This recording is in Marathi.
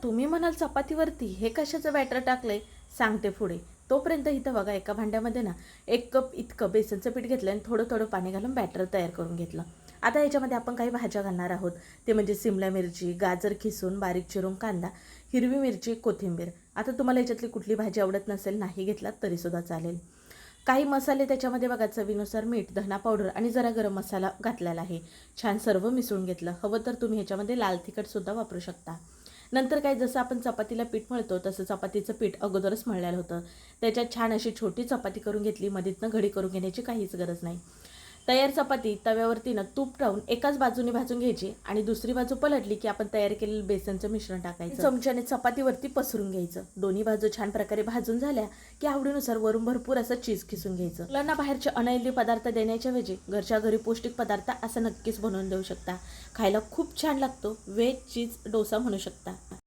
तुम्ही म्हणाल चपातीवरती हे कशाचं बॅटर टाकलंय, सांगते पुढे. तोपर्यंत इथं बघा एका भांड्यामध्ये ना 1 कप इतकं बेसनचं पीठ घेतलं आणि थोडं थोडं पाणी घालून बॅटर तयार करून घेतलं. आता याच्यामध्ये आपण काही भाज्या घालणार आहोत. ते म्हणजे सिमला मिरची, गाजर खिसून बारीक चिरून कांदा, हिरवी मिरची, कोथिंबीर. आता तुम्हाला याच्यातली कुठली भाजी आवडत नसेल, नाही घेतलात तरीसुद्धा चालेल. काही मसाले त्याच्यामध्ये बघा, चवीनुसार मीठ, धना पावडर आणि जरा गरम मसाला घातलेला आहे. छान सर्व मिसळून घेतलं. हवं तर तुम्ही ह्याच्यामध्ये लाल तिखटसुद्धा वापरू शकता. नंतर काय, जसं आपण चपातीला पीठ मळतो तसं चपातीचं पीठ अगोदरच मळलेलं होतं. त्याच्यात छान अशी छोटी चपाती करून घेतली. मधीतनं घडी करून घेण्याची काहीच गरज नाही. तयार चपाती तव्यावरती ना तूप टाकून एकाच बाजूने भाजून घ्यायची आणि दुसरी बाजू पलटली की आपण तयार केलेलं बेसनचं मिश्रण टाकायचं. चमच्याने चपातीवरती पसरून घ्यायचं. दोन्ही बाजू छान प्रकारे भाजून झाल्या की आवडीनुसार वरून भरपूर असं चीज खिसून घ्यायचं. मुलांना बाहेरचे अनहेल्दी पदार्थ देण्याच्या ऐवजी घरच्या घरी पौष्टिक पदार्थ असं नक्कीच बनवून देऊ शकता. खायला खूप छान लागतो. व्हेज चीज डोसा म्हणू शकता.